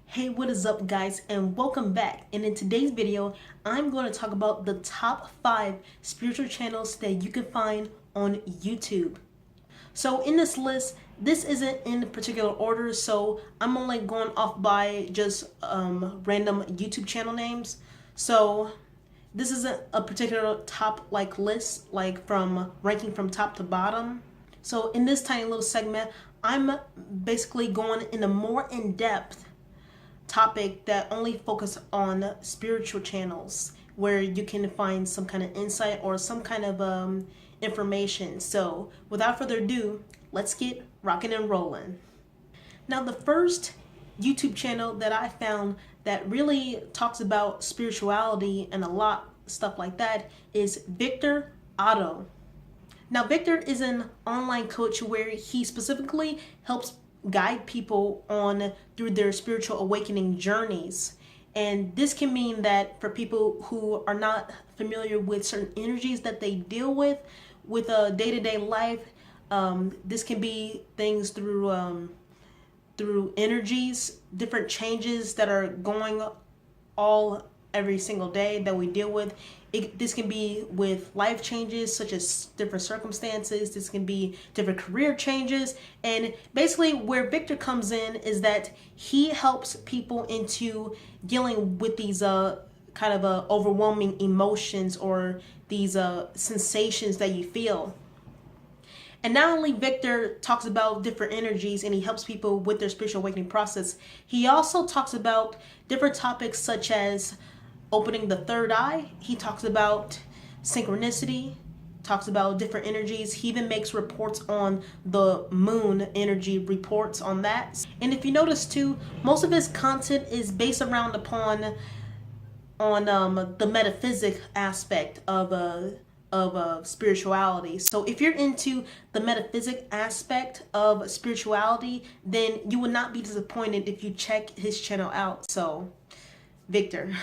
Hey, what is up guys, and welcome back. And in today's video, I'm going to talk about the top 5 spiritual channels that you can find on YouTube. So in this list, this isn't in particular order, so I'm only going off by just random YouTube channel names. So this isn't a particular top list, from ranking from top to bottom. So in this tiny little segment, I'm basically going in a more in-depth topic that only focus on spiritual channels where you can find some kind of insight or some kind of information. So without further ado, let's get rocking and rolling. Now, the first YouTube channel that I found that really talks about spirituality and a lot of stuff like that is Victor Oddo. Now, Victor is an online coach where he specifically helps guide people on through their spiritual awakening journeys. And this can mean that for people who are not familiar with certain energies that they deal with a day-to-day life, this can be things through energies, different changes that are going every single day that we deal with. This can be with life changes such as different circumstances. This can be different career changes. And basically where Victor comes in is that he helps people into dealing with these kind of overwhelming emotions or these sensations that you feel. And not only Victor talks about different energies and he helps people with their spiritual awakening process, he also talks about different topics such as opening the third eye. He talks about synchronicity, talks about different energies. He even makes reports on the moon energy, reports on that. And if you notice too, most of his content is based around upon the metaphysic aspect of spirituality. So if you're into the metaphysic aspect of spirituality, then you will not be disappointed if you check his channel out. So Victor.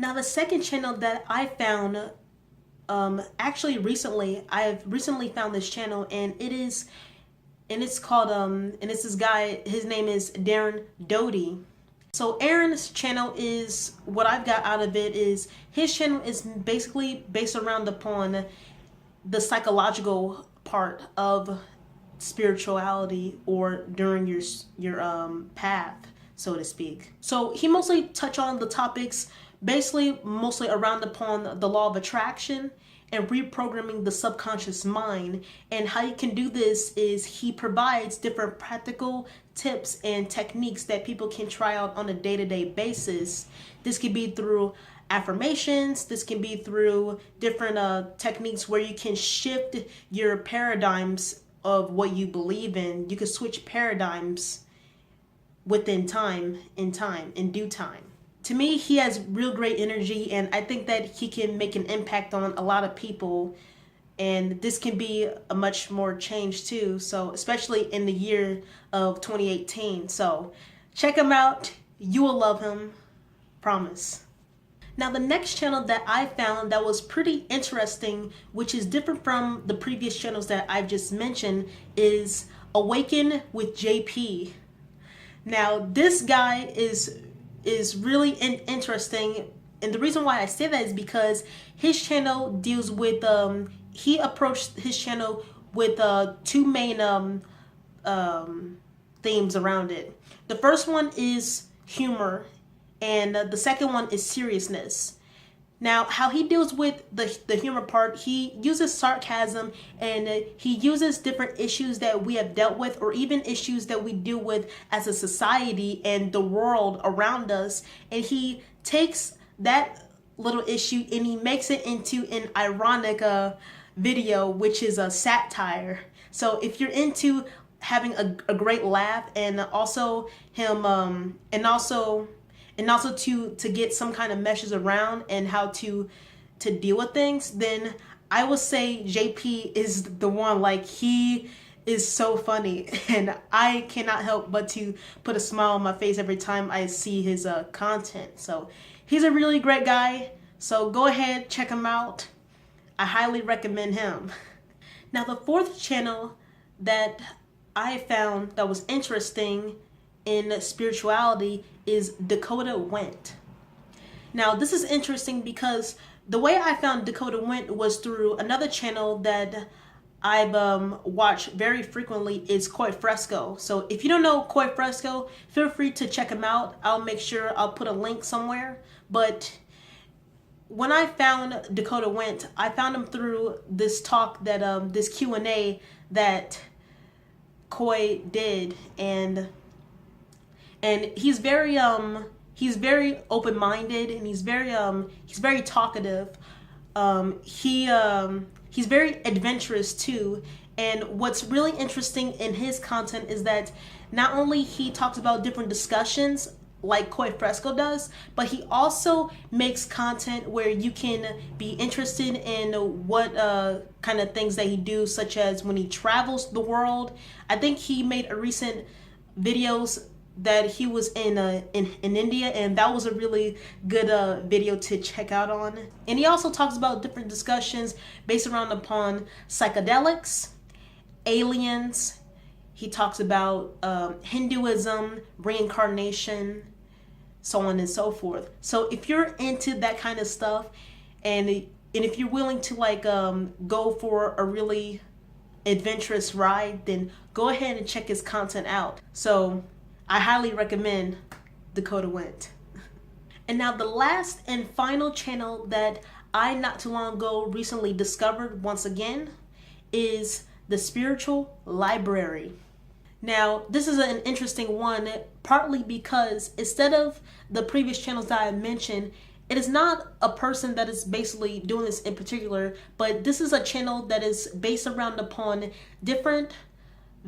Now, the second channel that I found, actually recently, I've recently found this channel, and it's called, and it's this guy, his name is Doughty. So Aaron's channel is, what I've got out of it is, his channel is basically based around upon the psychological part of spirituality or during your path, so to speak. So he mostly touch on the topics mostly around upon the law of attraction and reprogramming the subconscious mind. And how you can do this is he provides different practical tips and techniques that people can try out on a day-to-day basis. This could be through affirmations. This can be through different techniques where you can shift your paradigms of what you believe in. You can switch paradigms in due time. To me, he has real great energy, and I think that he can make an impact on a lot of people, and this can be a much more change too, so especially in the year of 2018. So check him out. You will love him. Promise. Now, the next channel that I found that was pretty interesting, which is different from the previous channels that I've just mentioned, is AwakenWithJP. Now, this guy is really interesting, and the reason why I say that is because his channel deals with he approached his channel with two main themes around it. The first one is humor, and the second one is seriousness. Now, how he deals with the humor part, he uses sarcasm, and he uses different issues that we have dealt with, or even issues that we deal with as a society and the world around us, and he takes that little issue and he makes it into an ironic video, which is a satire. So if you're into having a great laugh, and also him and also to get some kind of message around and how to deal with things, then I would say JP is the one. Like, he is so funny, and I cannot help but to put a smile on my face every time I see his content. So he's a really great guy, so go ahead, check him out. I highly recommend him. Now, the fourth channel that I found that was interesting in spirituality is Dakota Wint. Now, this is interesting because the way I found Dakota Wint was through another channel that I've watched very frequently is Koi Fresco. So if you don't know Koi Fresco, feel free to check him out. I'll make sure I'll put a link somewhere. But when I found Dakota Wint, I found him through this talk that this Q&A that Koi did, and he's very open-minded, and he's very talkative. He's very adventurous too. And what's really interesting in his content is that not only he talks about different discussions like Koi Fresco does, but he also makes content where you can be interested in what kind of things that he do, such as when he travels the world. I think he made a recent videos that he was in India, and that was a really good video to check out on. And he also talks about different discussions based around upon psychedelics, aliens. He talks about Hinduism, reincarnation, so on and so forth. So if you're into that kind of stuff, and if you're willing to like go for a really adventurous ride, then go ahead and check his content out. So I highly recommend Dakota Wint. And now the last and final channel that I not too long ago recently discovered once again is the Spiritual Library. Now, this is an interesting one, partly because instead of the previous channels that I mentioned, it is not a person that is basically doing this in particular, but this is a channel that is based around upon different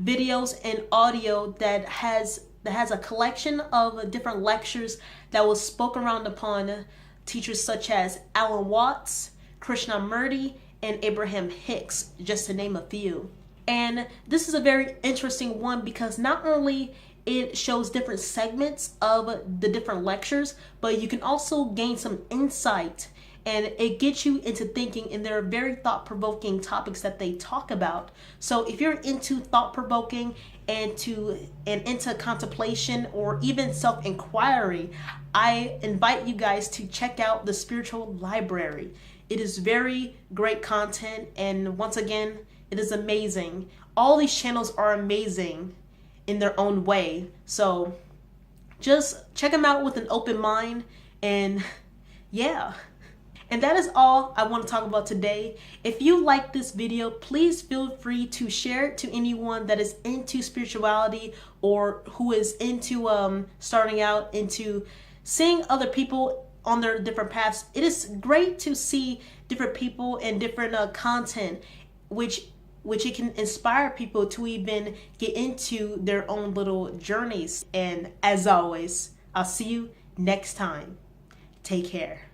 videos and audio that has a collection of different lectures that was spoken around upon teachers such as Alan Watts, Krishnamurti, and Abraham Hicks, just to name a few. And this is a very interesting one because not only it shows different segments of the different lectures, but you can also gain some insight, and it gets you into thinking, and there are very thought-provoking topics that they talk about. So if you're into thought-provoking and into contemplation or even self-inquiry, I invite you guys to check out the Spiritual Library. It is very great content, and once again, it is amazing. All these channels are amazing in their own way. So just check them out with an open mind, and yeah. And that is all I want to talk about today. If you like this video, please feel free to share it to anyone that is into spirituality or who is into starting out into seeing other people on their different paths. It is great to see different people and different content, which it can inspire people to even get into their own little journeys. And as always, I'll see you next time. Take care.